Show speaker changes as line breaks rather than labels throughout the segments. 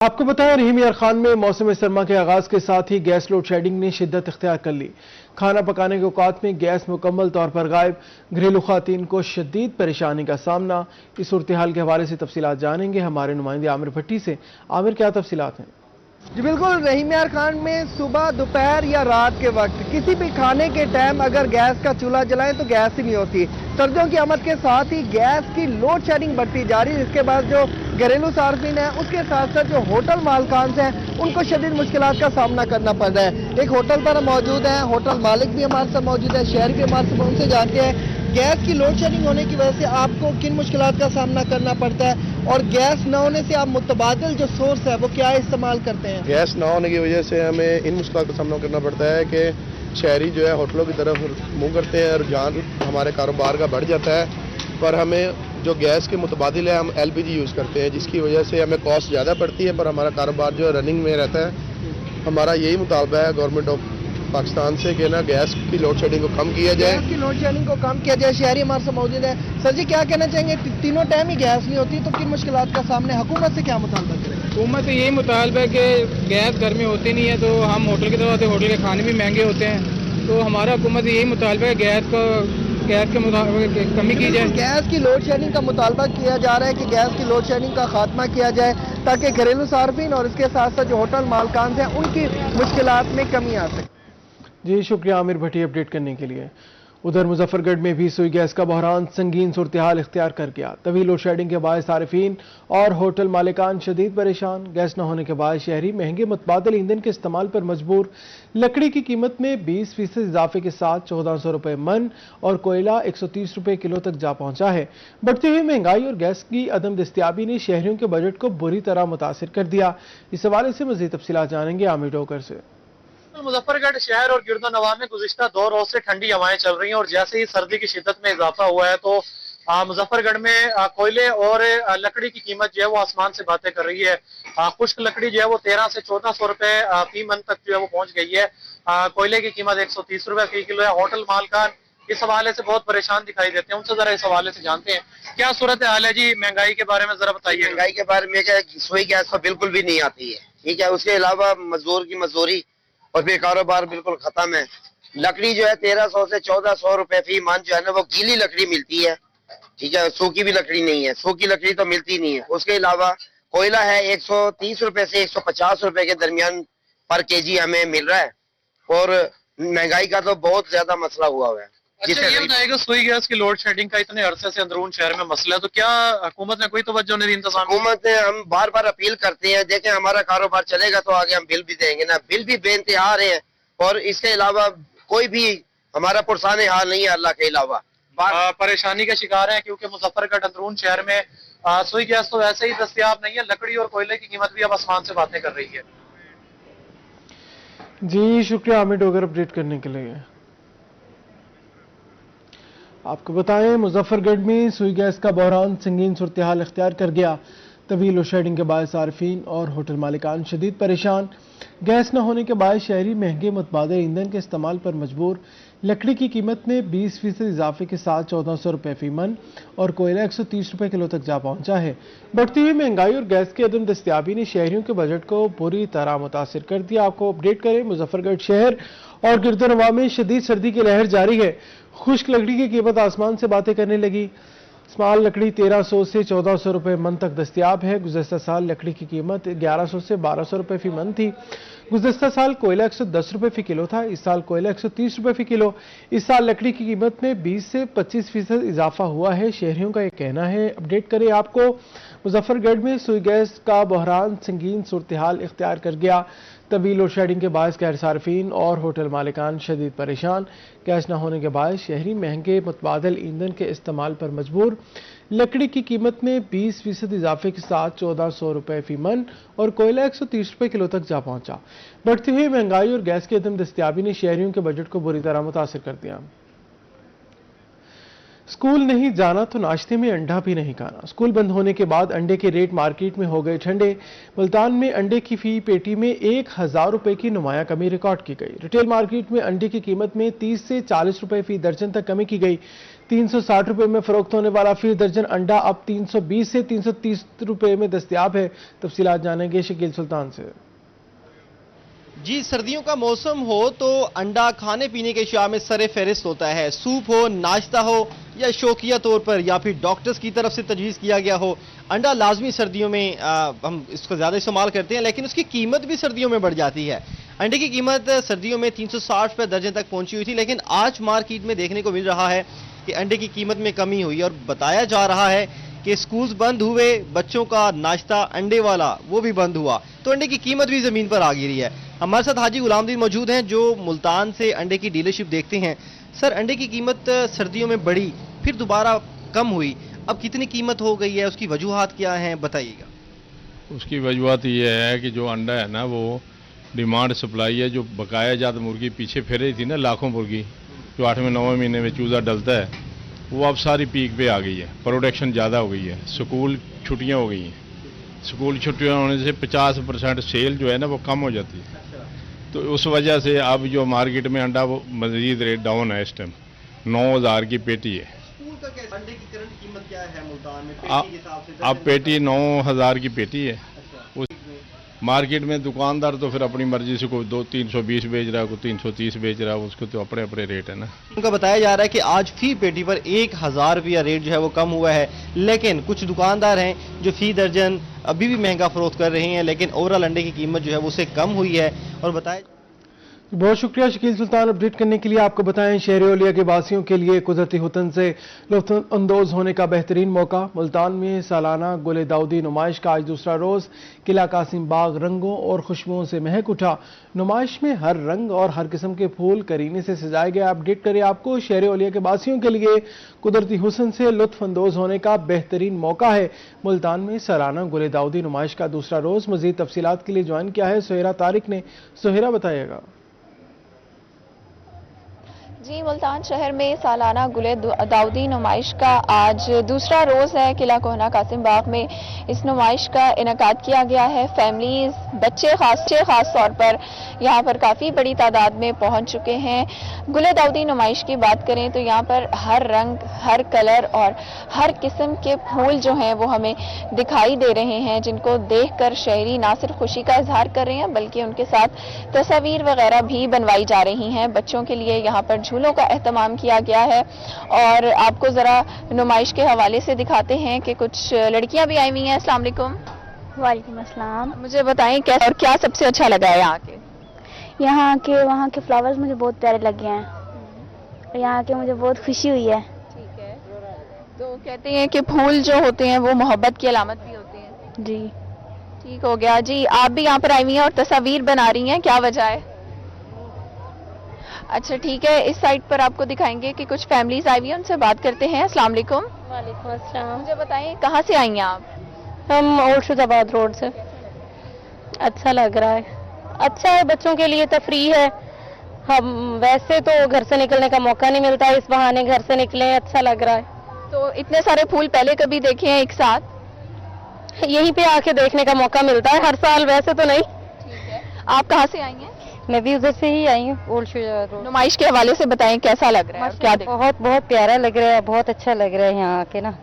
आपको बताएं, रहीम यार खान में मौसम सरमा के आगाज के साथ ही गैस लोड शेडिंग ने शिद्दत इख्तियार कर ली। खाना पकाने के औकात में गैस मुकम्मल तौर पर गायब, घरेलू खातून को शदीद परेशानी का सामना। इस सूरत हाल के हवाले से तफसीलात जानेंगे हमारे नुमाइंदे आमिर भट्टी से। आमिर, क्या तफसीलात हैं?
जी बिल्कुल, रहीम यार खान में सुबह, दोपहर या रात के वक्त किसी भी खाने के टाइम अगर गैस का चूल्हा जलाएं तो गैस ही नहीं होती। सर्दियों की आमद के साथ ही गैस की लोड शेडिंग बढ़ती जा रही है, जिसके बाद जो घरेलू सार्फिन है उसके साथ साथ जो होटल मालकान हैं उनको शदीद मुश्किलात का सामना करना पड़ रहा है। एक होटल पर हम मौजूद हैं, होटल मालिक भी हमारे साथ मौजूद है, शहर भी हमारे साथ, उनसे जानते हैं गैस की लोड शेडिंग होने की वजह से आपको किन मुश्किलात का सामना करना पड़ता है, और गैस न होने से आप मुतबादिल जो सोर्स है वो क्या इस्तेमाल करते हैं?
गैस न होने की वजह से हमें इन मुश्किलात का सामना करना पड़ता है कि शहरी जो है होटलों की तरफ मुंह करते हैं और जान हमारे कारोबार का बढ़ जाता है। पर हमें जो गैस के मुतबादिल है हम LPG यूज़ करते हैं, जिसकी वजह से हमें कॉस्ट ज़्यादा पड़ती है, पर हमारा कारोबार जो है रनिंग में रहता है। हमारा यही मुतालबा है गवर्नमेंट ऑफ पाकिस्तान से कि ना गैस की लोड शेडिंग को कम किया जाए।
गैस की लोड शेडिंग को कम किया जाए। शहरी हमारे साथ मौजूद है। सर जी, क्या कहना चाहेंगे? तीनों टाइम ही गैस नहीं होती तो किन मुश्किलात का सामने हुकूमत से क्या मुतालबा करें?
हुकूमत से यही मुतालबा है कि गैस घर में होती नहीं है तो हम होटल की तरफ आते हैं, होटल के खाने भी महंगे होते हैं, तो हमारा हुकूमत से यही मुतालबा है गैस के मुताबिक कमी की जाए।
गैस की लोड शेडिंग का मुतालबा किया जा रहा है कि गैस की लोड शेडिंग का खात्मा किया जाए ताकि घरेलू सार्फिन और इसके साथ साथ जो होटल मालकान हैं उनकी मुश्किलात में कमी आ सके।
जी शुक्रिया आमिर भट्टी अपडेट करने के लिए। उधर मुजफ्फरगढ़ में भी सुई गैस का बहरान संगीन सूरत हाल इख्तियार कर गया। तवील लोड शेडिंग के बाद सारिफीन और होटल मालिकान शदीद परेशान। गैस न होने के बाद शहरी महंगे मुतबादल ईंधन के इस्तेमाल पर मजबूर। लकड़ी की कीमत में 20% इजाफे के साथ 1400 रुपए मन और कोयला 130 रुपए किलो तक जा पहुंचा है। बढ़ती हुई महंगाई और गैस की अदम दस्तियाबी ने शहरियों के बजट को बुरी तरह मुतासिर कर दिया। इस हवाले से मजीद तफसीलात जानेंगे आमिर डोकर से।
मुजफ्फरगढ़ शहर और गिरदोनवा में गुज़िश्ता 2 रोज से ठंडी हवाएं चल रही हैं और जैसे ही सर्दी की शिद्दत में इजाफा हुआ है तो मुजफ्फरगढ़ में कोयले और लकड़ी की कीमत जो है वो आसमान से बातें कर रही है। खुश्क लकड़ी जो है वो 1300 से 1400 रुपए फी मन तक जो है वो पहुंच गई है। कोयले की कीमत 130 रुपए फी किलो है। होटल मालकान इस हवाले से बहुत परेशान दिखाई देते हैं, उनसे जरा इस हवाले से जानते हैं क्या सूरत हाल है। जी, महंगाई के बारे में जरा बताइए।
महंगाई के बारे में क्या, सुई गैस तो बिल्कुल भी नहीं आती है, ठीक है। उसके अलावा मजदूर की मजदूरी और फिर कारोबार बिल्कुल खत्म है। लकड़ी जो है 1300 से 1400 रुपए फी मन जो है ना वो गीली लकड़ी मिलती है, ठीक है। सूखी भी लकड़ी नहीं है, सूखी लकड़ी तो मिलती नहीं है। उसके अलावा कोयला है 130 रुपए से 150 रुपए के दरमियान पर केजी हमें मिल रहा है, और महंगाई का तो बहुत ज्यादा मसला हुआ है।
अच्छा, ये बताइएगा, सुई गैस की लोड शेडिंग का इतने अरसे से अंदरून शहर में मसला है, तो क्या हुकूमत ने कोई तवज्जो नहीं दी इंतजाम?
हुकूमत ने, हम बार बार अपील करते हैं, देखें हमारा कारोबार चलेगा तो आगे हम बिल भी देंगे ना। बिल भी बेइंतहा आ रहे हैं, और इसके अलावा कोई भी हमारा पुरसाने हाल नहीं है अल्लाह के अलावा।
परेशानी का शिकार है क्योंकि मुजफ्फरगढ़ अंदरून शहर में सुई गैस तो वैसे ही दस्तयाब नहीं है, लकड़ी और कोयले की कीमत भी अब आसमान से बातें कर रही है।
जी शुक्रिया आमिर डोगर अपडेट करने के लिए। आपको बताएं, मुजफ्फरगढ़ में सुई गैस का बहरान संगीन सूरत हाल इख्तियार कर गया। तवील लोड शेडिंग के बाद सार्फिन और होटल मालिकान शदीद परेशान। गैस न होने के बाद शहरी महंगे मुतबादिल ईंधन के इस्तेमाल पर मजबूर। लकड़ी की कीमत में 20% इजाफे के साथ 1400 रुपए फी मन और कोयला 130 रुपए किलो तक जा पहुंचा है। बढ़ती हुई महंगाई और गैस की अदम दस्तियाबी ने शहरियों के बजट को बुरी तरह मुतासिर कर दिया। आपको अपडेट करें, मुजफ्फरगढ़ शहर और गिरदोनवा में शदीद सर्दी की लहर जारी है। खुश्क लकड़ी की कीमत आसमान से बातें करने लगी। स्मॉल लकड़ी 1300 से 1400 रुपए मन तक दस्तियाब है। गुज़श्ता साल लकड़ी की कीमत 1100 से 1200 रुपए फी मन थी। गुज़श्ता साल कोयला 110 रुपए फी किलो था, इस साल कोयला 130 रुपए फी किलो। इस साल लकड़ी की कीमत में 20 से 25% इजाफा हुआ है, शहरियों का यह कहना है। अपडेट करें आपको, मुजफ्फरगढ़ में सुई गैस का बहरान संगीन सूरत हाल इख्तियार कर गया। तवील लोड शेडिंग के बायस गैर सार्फिन और होटल मालिकान शदीद परेशान। गैस न होने के बाद शहरी महंगे मुतबादल ईंधन के इस्तेमाल पर मजबूर। लकड़ी की कीमत में 20% इजाफे के साथ 1400 रुपए फी मन और कोयला 130 रुपए किलो तक जा पहुंचा। बढ़ती हुई महंगाई और गैस की अदम दस्तियाबी ने शहरियों के बजट को बुरी तरह मुतासिर कर दिया। स्कूल नहीं जाना तो नाश्ते में अंडा भी नहीं खाना। स्कूल बंद होने के बाद अंडे के रेट मार्केट में हो गए ठंडे। मुल्तान में अंडे की फी पेटी में 1000 रुपए की नुमाया कमी रिकॉर्ड की गई। रिटेल मार्केट में अंडे की कीमत में 30 से 40 रुपए फी दर्जन तक कमी की गई। 360 रुपए में फरोख्त होने वाला फी दर्जन अंडा अब 320 से 330 रुपए में दस्तयाब है। तफसीलात जानेंगे शकील सुल्तान से।
जी, सर्दियों का मौसम हो तो अंडा खाने पीने के अशिया में सरे फहरिस्त होता है। सूप हो, नाश्ता हो या शौकिया तौर पर या फिर डॉक्टर्स की तरफ से तजवीज़ किया गया हो, अंडा लाजमी सर्दियों में हम इसको ज़्यादा इस्तेमाल करते हैं, लेकिन उसकी कीमत भी सर्दियों में बढ़ जाती है। अंडे की कीमत सर्दियों में 360 रुपये दर्जन तक पहुंची हुई थी, लेकिन आज मार्केट में देखने को मिल रहा है कि अंडे की कीमत में कमी हुई और बताया जा रहा है कि स्कूल्स बंद हुए, बच्चों का नाश्ता अंडे वाला वो भी बंद हुआ, तो अंडे की कीमत भी ज़मीन पर आ गिरी है। हमारे साथ हाजी गुलामदीन मौजूद हैं जो मुल्तान से अंडे की डीलरशिप देखते हैं। सर, अंडे की कीमत सर्दियों में बढ़ी, फिर दोबारा कम हुई, अब कितनी कीमत हो गई है, उसकी वजूहात क्या हैं, बताइएगा।
उसकी वजूहत ये है कि जो अंडा है ना वो डिमांड सप्लाई है। जो बकाया जात मुर्गी पीछे फिर रही थी ना, लाखों मुर्गी जो 8वें 9वें महीने में चूज़ा डलता है, वो अब सारी पीक पे आ गई है। प्रोडक्शन ज़्यादा हो गई है, स्कूल छुट्टियां हो गई हैं। स्कूल छुट्टियां होने से 50% सेल जो है ना वो कम हो जाती है, तो उस वजह से अब जो मार्केट में अंडा वो मज़ीद रेट डाउन है। इस टाइम 9000 की पेटी है।
स्कूल का कैसे अंडे की करंट कीमत क्या है मुल्तान में पेटी के हिसाब से?
अब पेटी 9000 की पेटी है। उस मार्केट में दुकानदार तो फिर अपनी मर्जी से कोई 320 बेच रहा है, कोई 330 बेच रहा है, उसको तो अपने अपने रेट है ना।
उनका बताया जा रहा है कि आज फी पेटी पर 1000 रुपया रेट जो है वो कम हुआ है, लेकिन कुछ दुकानदार हैं जो फी दर्जन अभी भी महंगा फरोख्त कर रहे हैं, लेकिन ओवरऑल अंडे की कीमत जो है वो उससे कम हुई है। और बताया
बहुत शुक्रिया शकील सुल्तान अपडेट करने के लिए। आपको बताएं, शहर औलिया के वासियों के लिए कुदरती हुतन से लुत्फ अंदोज होने का बेहतरीन मौका। मुल्तान में सालाना गुल दाऊदी नुमाइश का आज दूसरा रोज किला कासिम बाग रंगों और खुशबुओं से महक उठा। नुमाइश में हर रंग और हर किस्म के फूल करीने से सजाए गए। अपडेट करें आपको, शहर औलिया के वासियों के लिए कुदरती हुस्न से लुत्फ अंदोज होने का बेहतरीन मौका है। मुल्तान में सालाना गुल दाऊदी नुमाइश का दूसरा रोज। मजीद तफसीलात के लिए ज्वाइन किया है सुहेरा तारिक ने। सुहेरा, बताइएगा।
जी, मुल्तान शहर में सालाना गुले दाऊदी नुमाइश का आज दूसरा रोज़ है। किला कोहना कासिम बाग में इस नुमाइश का इनेकाद किया गया है। फैमिलीज, बच्चे खास तौर पर यहाँ पर काफ़ी बड़ी तादाद में पहुँच चुके हैं। गुले दाऊदी नुमाइश की बात करें तो यहाँ पर हर रंग, हर कलर और हर किस्म के फूल जो हैं वो हमें दिखाई दे रहे हैं, जिनको देखकर शहरी ना सिर्फ खुशी का इजहार कर रहे हैं बल्कि उनके साथ तस्वीर वगैरह भी बनवाई जा रही हैं। बच्चों के लिए यहाँ पर झूलों का एहतमाम किया गया है और आपको जरा नुमाइश के हवाले से दिखाते हैं कि कुछ लड़कियां भी आई हुई हैं। अस्सलाम वालेकुम।
वालेकुम अस्सलाम।
मुझे बताएं कैसा और क्या सबसे अच्छा लगा है यहाँ के?
वहाँ के फ्लावर्स मुझे बहुत प्यारे लगे हैं और यहाँ के मुझे बहुत खुशी हुई है।
ठीक है, तो कहते हैं कि फूल जो होते हैं वो मोहब्बत की अलामत भी होते हैं।
जी
ठीक हो गया जी। आप भी यहाँ पर आई हुई हैं और तस्वीर बना रही हैं, क्या वजह है? अच्छा ठीक है, इस साइड पर आपको दिखाएंगे कि कुछ फैमिलीज आई हुई हैं, उनसे बात करते हैं। अस्सलाम वालेकुम।
वालेकुम अस्सलाम।
मुझे बताएं कहाँ से आई हैं आप?
हम ओल्ड शुजाबाद रोड से। अच्छा लग रहा है, अच्छा है, बच्चों के लिए तफरी है। हम वैसे तो घर से निकलने का मौका नहीं मिलता, इस बहाने घर से निकले, अच्छा लग रहा है।
तो इतने सारे फूल पहले कभी देखे हैं एक साथ?
यहीं पे आके देखने का मौका मिलता है हर साल, वैसे तो नहीं।
ठीक है, आप कहाँ से आई हैं?
मैं भी उधर से ही आई हूँ, ओल्ड शुजाबाद रोड।
नुमाइश के हवाले से बताएं कैसा लग रहा है, क्या देख?
बहुत बहुत प्यारा लग रहा है, बहुत अच्छा लग रहा है यहाँ आके ना,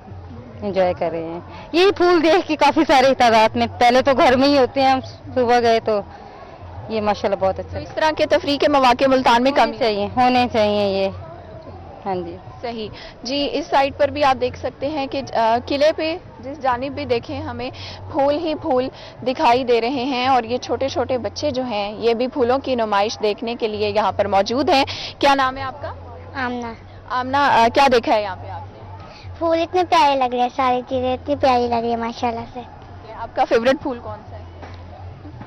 एंजॉय कर रहे हैं। यही फूल देख के काफी सारे तादाद में, पहले तो घर में ही होते हैं, हम सुबह गए तो ये माशाल्लाह बहुत अच्छा।
तो इस तरह के तफरी के मौके मुल्तान में कम
चाहिए, होने चाहिए ये। हाँ जी
सही जी। इस साइड पर भी आप देख सकते हैं कि किले पे जिस जानिब भी देखें हमें फूल ही फूल दिखाई दे रहे हैं और ये छोटे छोटे बच्चे जो हैं ये भी फूलों की नुमाइश देखने के लिए यहाँ पर मौजूद हैं। क्या नाम है आपका?
आमना।
आमना, क्या देखा है यहाँ पे आपने?
फूल इतने प्यारे लग रहे हैं, सारी चीजें इतनी प्यारी लग रही है माशाल्लाह से।
आपका फेवरेट फूल कौन सा है?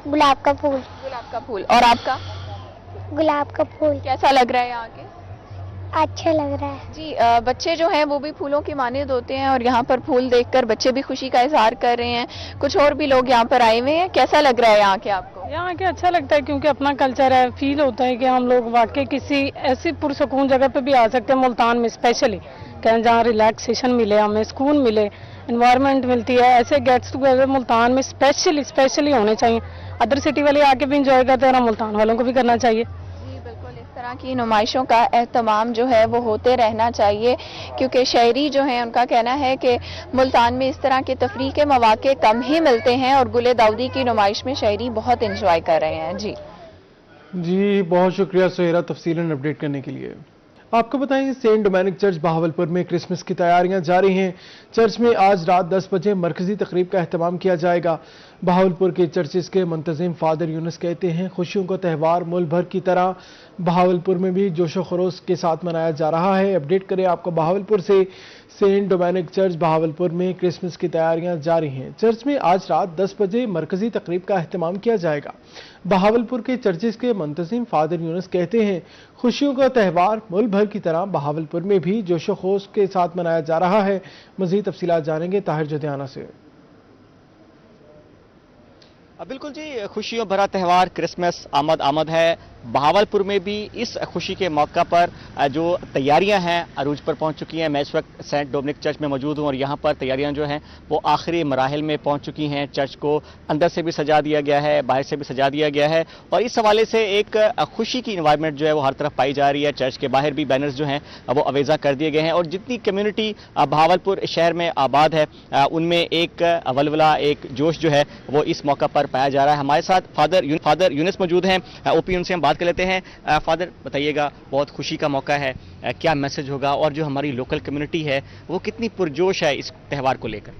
गुलाब का फूल।
गुलाब का फूल। और आपका?
गुलाब का फूल।
कैसा लग रहा है यहाँ के?
अच्छा लग रहा है
जी। बच्चे जो हैं वो भी फूलों की मानिंद होते हैं और यहाँ पर फूल देखकर बच्चे भी खुशी का इजहार कर रहे हैं। कुछ और भी लोग यहाँ पर आए हुए हैं। कैसा लग रहा है यहाँ के आपको?
यहाँ के अच्छा लगता है क्योंकि अपना कल्चर है, फील होता है कि हम लोग वाकई किसी ऐसी पुरसकून जगह पे भी आ सकते हैं मुल्तान में, स्पेशली कहीं जहाँ रिलैक्सेशन मिले, हमें सुकून मिले, एनवायरनमेंट मिलती है। ऐसे गेट्स टुगेदर मुल्तान में स्पेशली होने चाहिए। अदर सिटी वाले आके भी इंजॉय करते हैं और मुल्तान वालों को भी करना चाहिए।
जी बिल्कुल, इस तरह طرح کی نمائشوں کا اہتمام جو ہے وہ ہوتے رہنا چاہیے، کیونکہ شہری جو ہیں ان کا کہنا ہے کہ ملتان میں اس طرح کے تفریح کے مواقع کم ہی ملتے ہیں اور گل داؤدی کی نمائش میں شہری بہت انجوائے کر رہے ہیں۔
جی بہت شکریہ سہیرا تفصیلاً اپڈیٹ کرنے کے لیے۔ آپ کو بتائیں سینٹ ڈومینک چرچ بہاولپور میں کرسمس کی تیاریاں جاری ہیں۔ چرچ میں آج رات 10 بجے مرکزی تقریب کا اہتمام کیا جائے گا۔ بہاولپور کے چرچز کے منتظم فادر یونس کہتے ہیں خوشیوں کا تہوار ملک بھر کی طرح بہاولپور میں بھی جوش و خروش کے ساتھ منایا جا رہا ہے۔ اپڈیٹ کریں آپ کو بہاولپور سے، سینٹ ڈومینک چرچ بہاولپور میں کرسمس کی تیاریاں جاری ہیں۔ چرچ میں آج رات 10 بجے مرکزی تقریب کا اہتمام کیا جائے گا۔ بہاولپور کے چرچز کے منتظم فادر یونس کہتے ہیں خوشیوں کا تہوار ملک بھر کی طرح بہاولپور میں بھی جوش و خروش کے ساتھ منایا جا رہا ہے۔ مزید تفصیلات جانیں گے طاہر جدیانہ سے۔
بالکل جی، خوشیوں بھرا تہوار کرسمس آمد ہے۔ بہاولپور میں بھی اس خوشی کے موقع پر جو تیاریاں ہیں عروج پر پہنچ چکی ہیں۔ میں اس وقت سینٹ ڈومینک چرچ میں موجود ہوں اور یہاں پر تیاریاں جو ہیں وہ آخری مراحل میں پہنچ چکی ہیں۔ چرچ کو اندر سے بھی سجا دیا گیا ہے، باہر سے بھی سجا دیا گیا ہے اور اس حوالے سے ایک خوشی کی انوائرمنٹ جو ہے وہ ہر طرف پائی جا رہی ہے۔ چرچ کے باہر بھی بینرز جو ہیں وہ اویزا کر دیے گئے ہیں اور جتنی کمیونٹی بہاولپور شہر میں آباد ہے ان میں ایک ولولہ، ایک جوش جو ہے وہ اس موقع پر پایا جا رہا ہے۔ ہمارے ساتھ فادر یونس موجود ہیں، او پی ان سے ہم بات کر لیتے ہیں۔ فادر بتائیے گا، بہت خوشی کا موقع ہے، کیا میسج ہوگا اور جو ہماری لوکل کمیونٹی ہے وہ کتنی پرجوش ہے اس تہوار کو لے کر؟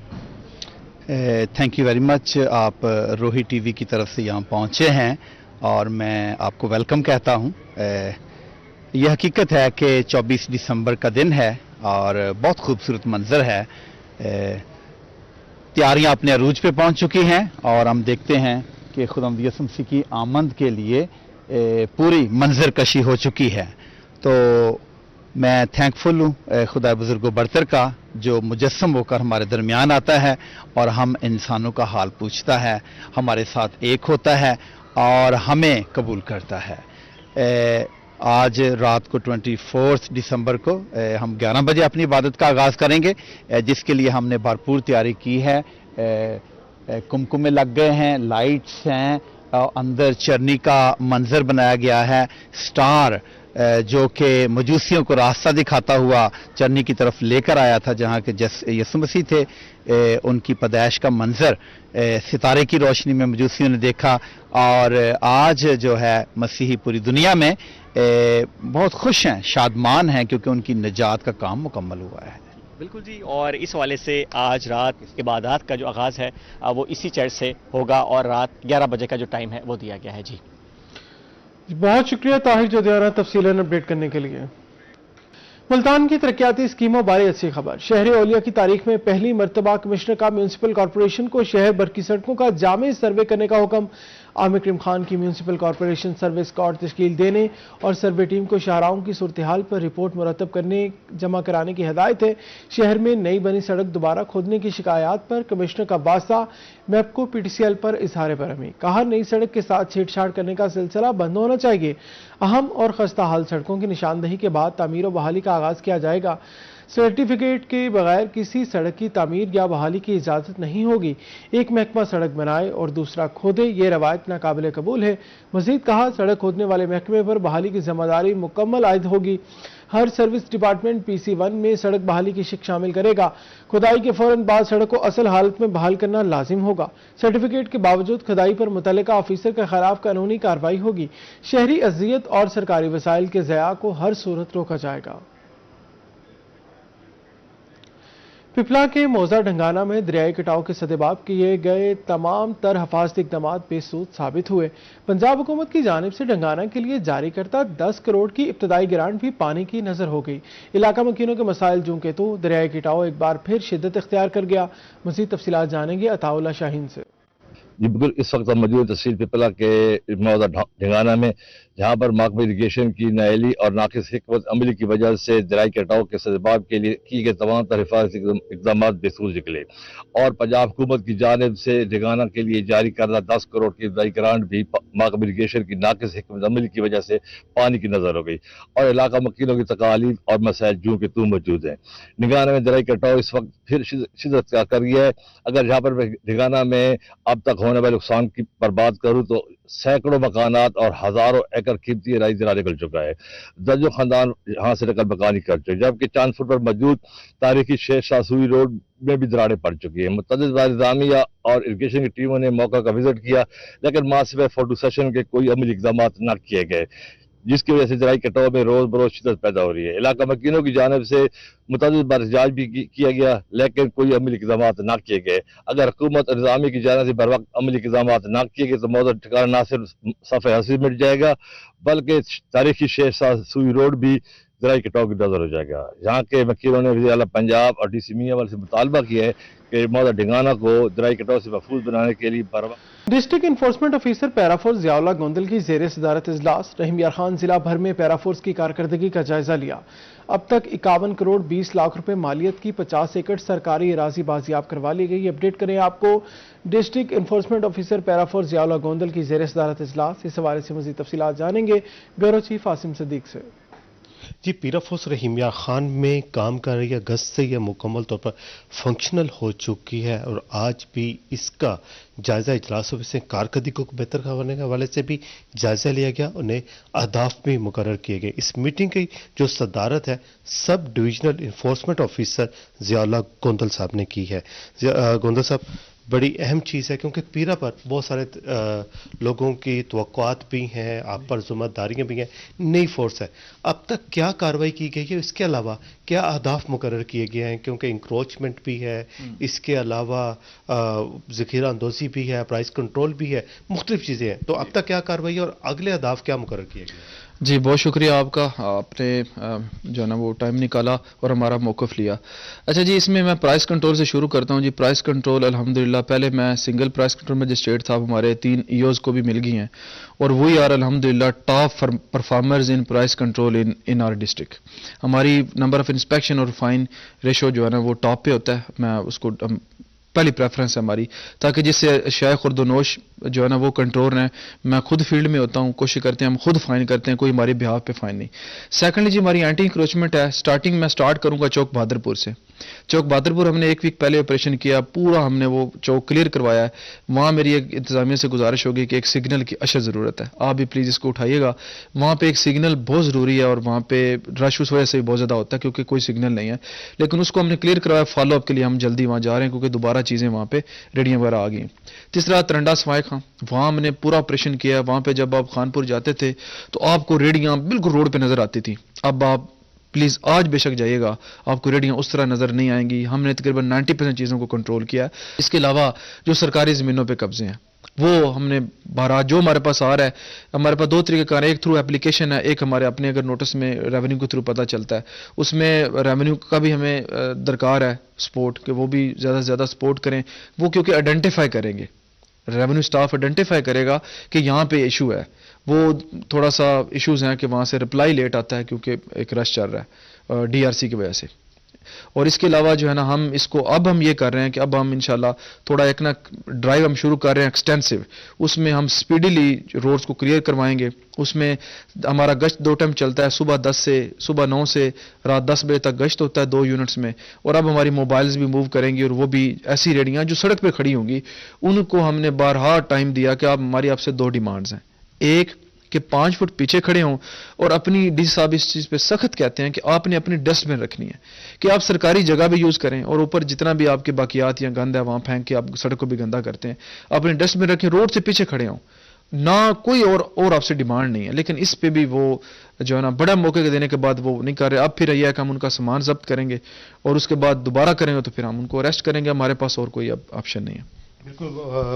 تھینک یو ویری مچ، آپ روہی ٹی وی کی طرف سے یہاں پہنچے ہیں اور میں آپ کو ویلکم کہتا ہوں۔ یہ حقیقت ہے کہ 24 دسمبر کا دن ہے اور بہت خوبصورت منظر ہے۔ تیاریاں اپنے عروج پہ پہنچ چکی ہیں اور ہم دیکھتے ہیں کہ خداوند یسوع مسیح کی آمد کے لیے پوری منظر کشی ہو چکی ہے۔ تو میں تھینک فل ہوں خدا بزرگ و برتر کا جو مجسم ہو کر ہمارے درمیان آتا ہے اور ہم انسانوں کا حال پوچھتا ہے، ہمارے ساتھ ایک ہوتا ہے اور ہمیں قبول کرتا ہے۔ آج رات کو 24 دسمبر کو ہم 11 بجے اپنی عبادت کا آغاز کریں گے، جس کے لیے ہم نے بھرپور تیاری کی ہے۔ کمکمے لگ گئے ہیں، لائٹس ہیں، اندر چرنی کا منظر بنایا گیا ہے، سٹار جو کہ مجوسیوں کو راستہ دکھاتا ہوا چرنی کی طرف لے کر آیا تھا جہاں کہ یسوع مسیح تھے، ان کی پیدائش کا منظر ستارے کی روشنی میں مجوسیوں نے دیکھا اور آج جو ہے مسیحی پوری دنیا میں بہت خوش ہیں، شادمان ہیں کیونکہ ان کی نجات کا کام مکمل ہوا ہے۔
بالکل جی، اور اس حوالے سے آج رات عبادات کا جو آغاز ہے وہ اسی چرچ سے ہوگا اور رات 11 بجے کا جو ٹائم ہے وہ دیا گیا ہے۔ جی
بہت شکریہ طاہر جدیانہ تفصیلاً اپڈیٹ کرنے کے لیے۔ ملتان کی ترقیاتی اسکیموں بارے اچھی خبر، شہر اولیا کی تاریخ میں پہلی مرتبہ کمشنر کا میونسپل کارپوریشن کو شہر بھر کی سڑکوں کا جامع سروے کرنے کا حکم۔ عامر کریم خان کی میونسپل کارپوریشن سروے اسکواڈ تشکیل دینے اور سروے ٹیم کو شاہراہوں کی صورتحال پر رپورٹ مرتب کرنے جمع کرانے کی ہدایت ہے۔ شہر میں نئی بنی سڑک دوبارہ کھودنے کی شکایات پر کمشنر کا واسطہ، MEPCO P T C L پر اظہار برہمی، کہا نئی سڑک کے ساتھ چھیڑ چھاڑ کرنے کا سلسلہ بند ہونا چاہیے۔ اہم اور خستہ حال سڑکوں کی نشاندہی کے بعد تعمیر و بحالی کا آغاز کیا جائے گا۔ سرٹیفکیٹ کے بغیر کسی سڑک کی تعمیر یا بحالی کی اجازت نہیں ہوگی۔ ایک محکمہ سڑک بنائے اور دوسرا کھودے، یہ روایت ناقابل قبول ہے۔ مزید کہا سڑک کھودنے والے محکمے پر بحالی کی ذمہ داری مکمل عائد ہوگی۔ ہر سروس ڈپارٹمنٹ PC1 میں سڑک بحالی کی شق شامل کرے گا۔ کھدائی کے فوراً بعد سڑک کو اصل حالت میں بحال کرنا لازم ہوگا۔ سرٹیفکیٹ کے باوجود کھدائی پر متعلقہ آفیسر کے خلاف قانونی کارروائی ہوگی۔ شہری اذیت اور سرکاری وسائل کے ضیاع کو ہر صورت روکا جائے گا۔ پپلا کے موزہ ڈھنگانہ میں دریائے کٹاؤ کے سدباب کیے گئے تمام تر حفاظتی اقدامات بے سود ثابت ہوئے۔ پنجاب حکومت کی جانب سے ڈھنگانہ کے لیے جاری کردہ 10 کروڑ کی ابتدائی گرانٹ بھی پانی کی نظر ہو گئی۔ علاقہ مکینوں کے مسائل جوں کے تو دریائے کٹاؤ ایک بار پھر شدت اختیار کر گیا۔ مزید تفصیلات جانیں گے عطا اللہ شاہین سے۔
جی بالکل، اس وقت ہم موجود تحصیل پپلا کے موزہ ڈھنگانہ میں، جہاں پر محکمہ اریگیشن کی نااہلی اور ناقص حکمت عملی کی وجہ سے دریائے کٹاؤ کے سدباب کے لیے کی گئے تمام تر حفاظتی اقدامات بے سود نکلے اور پنجاب حکومت کی جانب سے ڈھنگانہ کے لیے جاری کردہ 10 کروڑ کی ابتدائی گرانٹ بھی محکمہ اریگیشن کی ناقص حکمت عملی کی وجہ سے پانی کی نظر ہو گئی اور علاقہ مکینوں کی تکالیف اور مسائل جوں کے تو موجود ہیں۔ ڈھنگانہ میں دریائے کٹاؤ اس وقت پھر شدت کر گیا ہے۔ اگر جہاں پر ڈھنگانہ میں اب تک ہونے والے نقصان کی پر بات کروں تو सैकड़ों मकानात और हजारों एकड़ कीमती राई जला निकल चुका है। दर्जों खानदान यहाँ से निकल मकानी कर चुके, जबकि चांद फुट पर मौजूद तारीखी शेर शाह सूरी रोड में भी दरारें पड़ चुकी है। मुतअद्दिद इंतजामिया और इरिगेशन की टीमों ने मौका का विजिट किया, लेकिन मासिव फोटो सेशन के कोई अमली इकदाम न किए गए, जिसकी वजह से जराई कटाव में रोज बरोज शिद्दत पैदा हो रही है। इलाका मकीनों की जानिब से मुतअद्दिद एहतजाज भी किया गया, लेकिन कोई अमली इकदाम न किए गए। अगर हुकूमत और इंतजामिया की जानिब से बर वक्त अमली इकदाम न किए गए तो मौजूदा ठिकाना न सिर्फ सफ़े हसी मिट जाएगा, बल्कि तारीखी शेर शाह सूरी रोड भी जराई कटाव की नजर हो जाएगा। यहाँ के वकीलों ने वज़ीर आला पंजाब और DC मियां से मुतालबा किया है कि मौजूदा ढिंगाना को जराई कटाव से महफूज बनाने के लिए बर वक्त
district enforcement officer पैराफोर्स Ziaullah Gondal की ज़ेर सदारत इजलास। रहीम यार खान जिला भर में पैराफोर्स की कारकर्दगी का जायजा लिया। अब तक 51 करोड़ 20 लाख रुपए मालियत की 50 एकड़ सरकारी अराजी बाजियाब करवा ली गई। अपडेट करें आपको district enforcement officer पैराफोर्स Ziaullah Gondal की ज़ेर सदारत इजलास। इस हवाले से मज़ीद तफसीलात जानेंगे ब्यूरो चीफ आसिम सदीक से।
जी, पैराफोर्स रहीम यार खान में काम कर रही है, अगस्त से यह मुकम्मल तौर पर फंक्शनल हो चुकी है और आज भी इसका जायजा इजलास से कारकर्दगी को बेहतर करने के हवाले से भी जायजा लिया गया, उन्हें अहदाफ भी मुकर्रर किए गए। इस मीटिंग की जो सदारत है sub divisional enforcement officer Ziaullah Gondal साहब ने की है। गोंदल साहब, बड़ी अहम चीज़ है क्योंकि पीरा पर बहुत सारे लोगों की तवक्कुआत भी हैं, आप पर जिम्मेदारियां भी हैं, नई फोर्स है। अब तक क्या कार्रवाई की गई है, इसके अलावा क्या अहदाफ मुकर्रर किए गए हैं, क्योंकि इंक्रोचमेंट भी है, इसके अलावा ज़ख़ीरा अंदोज़ी भी है, प्राइस कंट्रोल भी है, मुख्तलिफ चीज़ें हैं, तो अब तक क्या कार्रवाई है और अगले अहदाफ क्या मुकर्रर किए गए?
जी, बहुत शुक्रिया आपका, आपने जो है ना वो टाइम निकाला और हमारा मौक़िफ़ लिया। अच्छा जी, इसमें मैं प्राइस कंट्रोल से शुरू करता हूँ जी। प्राइस कंट्रोल अल्हम्दुलिल्लाह, पहले मैं सिंगल प्राइस कंट्रोल मजिस्ट्रेट था, हमारे 3 EOs को भी मिल गई हैं और वही आर अल्हम्दुलिल्लाह top performers in price control in our district. हमारी नंबर ऑफ इंस्पेक्शन और फाइन रेशो जो है ना वो टॉप पे होता है। मैं उसको पहली प्रेफरेंस है हमारी, ताकि जिससे शायख और दोनोश जो है ना वो कंट्रोल हैं। मैं खुद फील्ड में होता हूँ, कोशिश करते हैं हम खुद फाइन करते हैं, कोई हमारे बिहाफ पे फाइन नहीं। सेकंडली जी, हमारी एंटी इंक्रोचमेंट है। मैं स्टार्ट करूंगा चौक बहादुरपुर से। चौक बहादुरपुर हमने 1 वीक पहले ऑपरेशन किया, पूरा हमने वो चौक क्लियर करवाया है। वहाँ मेरी एक इंतजामिया से गुजारिश होगी कि एक सिग्नल की अशद ज़रूरत है, आप भी प्लीज़ इसको उठाइएगा। वहाँ पे एक सिग्नल बहुत ज़रूरी है और वहाँ पे रश उस वजह से बहुत ज़्यादा होता है क्योंकि कोई सिग्नल नहीं है, लेकिन उसको हमने क्लियर करवाया। फॉलोअप के लिए हम जल्दी वहाँ जा रहे हैं क्योंकि दोबारा चीज़ें वहाँ पे रेडियाँ वगैरह आ गई। तीसरा तरंडा सवाई खां, वहाँ हमने पूरा ऑपरेशन किया। वहाँ पे जब आप खानपुर जाते थे तो आपको रेडियाँ बिल्कुल रोड पे नज़र आती थी। अब आप प्लीज़ आज बेशक जाइएगा, आपको रेडियाँ उस तरह नज़र नहीं आएंगी। हमने तकरीबन 90% चीज़ों को कंट्रोल किया है। इसके अलावा जो सरकारी ज़मीनों पे कब्जे हैं वो हमने बारह जो हमारे पास आ रहा है, हमारे पास 2 तरीके का, एक थ्रू एप्लीकेशन है, एक हमारे अपने अगर नोटिस में रेवेन्यू के थ्रू पता चलता है। उसमें रेवेन्यू का भी हमें दरकार है सपोर्ट, कि वो भी ज़्यादा से ज़्यादा सपोर्ट करें। वो क्योंकि आइडेंटिफाई करेंगे, रेवेन्यू स्टाफ आइडेंटिफाई करेगा कि यहाँ पे इशू है। वो थोड़ा सा इश्यूज हैं कि वहाँ से रिप्लाई लेट आता है क्योंकि एक रश चल रहा है DRC की वजह से। और इसके अलावा जो है ना हम इसको अब हम ये कर रहे हैं कि अब हम इंशाल्लाह थोड़ा एक ना ड्राइव हम शुरू कर रहे हैं एक्सटेंसिव। उसमें हम स्पीडीली रोड्स को क्लियर करवाएंगे। उसमें हमारा गश्त 2 टाइम चलता है, सुबह 9 से रात 10 बजे तक गश्त होता है 2 यूनिट्स में। और अब हमारी मोबाइल्स भी मूव करेंगी और वो भी ऐसी रेडियाँ जो सड़क पर खड़ी होंगी उनको हमने बारहा टाइम दिया कि आप हमारी आपसे 2 डिमांड्स हैं। एक कि 5 फुट पीछे खड़े हों और अपनी डी साहब इस चीज़ पे सख्त कहते हैं कि आपने अपनी डस्टबिन रखनी है, कि आप सरकारी जगह भी यूज़ करें और ऊपर जितना भी आपके बाकियात या गंद है वहाँ फेंक के आप सड़क को भी गंदा करते हैं। अपनी डस्टबिन रखें, रोड से पीछे खड़े हों ना, कोई और आपसे डिमांड नहीं है। लेकिन इस पे भी वो जो है ना बड़ा मौके के देने के बाद वो नहीं कर रहे। अब फिर यह है कि हम उनका सामान जब्त करेंगे और उसके बाद दोबारा करेंगे तो फिर हम उनको अरेस्ट करेंगे। हमारे पास और कोई अब ऑप्शन नहीं है।
बिल्कुल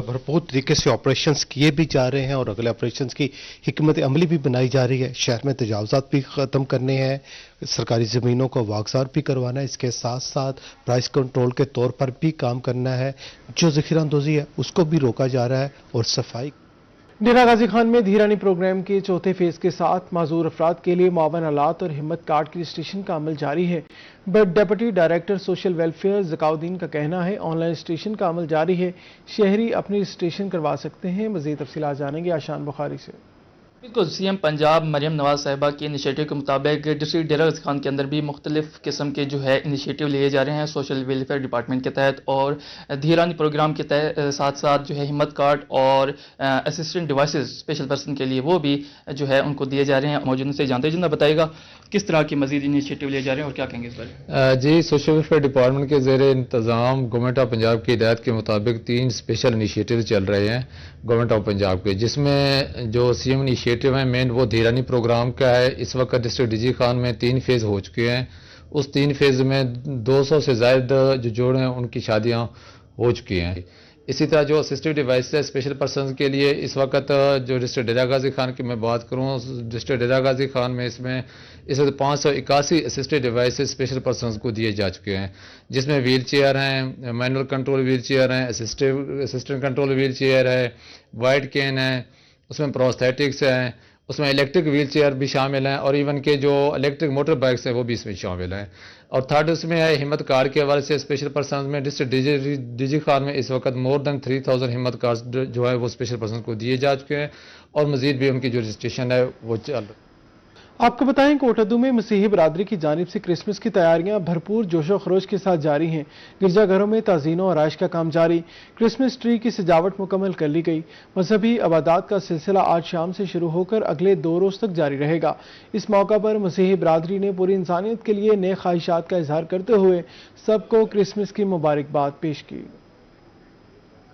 भरपूर तरीके से ऑपरेशंस किए भी जा रहे हैं और अगले ऑपरेशंस की हिकमत अमली भी बनाई जा रही है। शहर में तजावुज़ात भी ख़त्म करने हैं, सरकारी ज़मीनों को वागज़ार भी करवाना है, इसके साथ साथ प्राइस कंट्रोल के तौर पर भी काम करना है। जो ज़ख़ीरा अंदोज़ी है उसको भी रोका जा रहा है और सफाई।
डेरा गाजी खान में धीरानी प्रोग्राम के 4थे फेज के साथ माजूर अफराद के लिए मुआवन आलात और हिम्मत कार्ड की रजिस्ट्रेशन का अमल जारी है। But deputy director social welfare Zakauddin का कहना है ऑनलाइन रजिस्ट्रेशन का अमल जारी है, शहरी अपनी रजिस्ट्रेशन करवा सकते हैं। मज़ीद तफसीलात जानेंगे आशान बुखारी से।
بالکل سی ایم پنجاب مریم نواز صاحبہ کے انیشیٹو کے مطابق ڈسٹرکٹ ڈیرہ غازی خان کے اندر بھی مختلف قسم کے جو ہے انیشیٹو لیے جا رہے ہیں سوشل ویلفیئر ڈپارٹمنٹ کے تحت، اور دھیرانی پروگرام کے ساتھ ساتھ جو ہے ہمت کارڈ اور اسسٹنٹ ڈیوائسز اسپیشل پرسن کے لیے وہ بھی جو ہے ان کو دیے جا رہے ہیں۔ موجود سے جانتے جنہ بتائے گا کس طرح کے مزید انیشیٹو لیے جا رہے ہیں اور کیا کہیں گے اس بارے؟
جی، سوشل ویلفیئر ڈپارٹمنٹ کے زیر انتظام گورنمنٹ آف پنجاب کی ہدایت کے مطابق 3 اسپیشل انیشیٹو چل رہے ہیں گورنمنٹ آف پنجاب کے، جس میں جو سی ایم انیشیٹو ہیں مین وہ دھیرانی پروگرام کا ہے۔ اس وقت ڈسٹرکٹ ڈی جی خان میں 3 فیز ہو چکے ہیں، اس 3 فیز میں 200 سے زائد جو جوڑے ہیں ان کی شادیاں ہو چکی ہیں۔ اسی طرح جو اسسٹنٹ ڈیوائس ہے اسپیشل پرسنز کے لیے، اس وقت جو ڈسٹرکٹ ڈیرہ غازی خان کی میں بات کروں، ڈسٹرکٹ ڈیرہ غازی خان میں اس وقت 581 اسسٹنٹ ڈیوائسز اسپیشل پرسنز کو دیے جا چکے ہیں، جس میں ویل چیئر ہیں، مینول کنٹرول ویل چیئر ہیں، اسسٹنٹ کنٹرول ویل چیئر ہے، وائٹ کین ہے، اس میں پروستھیٹکس ہیں، اس میں الیکٹرک ویل چیئر بھی شامل ہیں، اور ایون کہ جو الیکٹرک موٹر بائکس ہیں وہ بھی اس میں شامل ہیں۔ اور تھرڈ اس میں ہے ہمت کارڈ کے حوالے سے اسپیشل پرسنز میں ڈسٹرکٹ ڈی جی خان میں اس وقت مور دین 3000 ہمت کارڈ جو ہے وہ اسپیشل پرسنز کو دیے جا چکے ہیں، اور مزید بھی ان کی جو رجسٹریشن ہے وہ چل رہی ہے۔
آپ کو بتائیں کوٹادو میں مسیحی برادری کی جانب سے کرسمس کی تیاریاں بھرپور جوش و خروش کے ساتھ جاری ہیں۔ گرجا گھروں میں تعزین و آرائش کا کام جاری، کرسمس ٹری کی سجاوٹ مکمل کر لی گئی۔ مذہبی عبادات کا سلسلہ آج شام سے شروع ہو کر اگلے 2 روز تک جاری رہے گا۔ اس موقع پر مسیحی برادری نے پوری انسانیت کے لیے نیک خواہشات کا اظہار کرتے ہوئے سب کو کرسمس کی مبارکباد پیش کی۔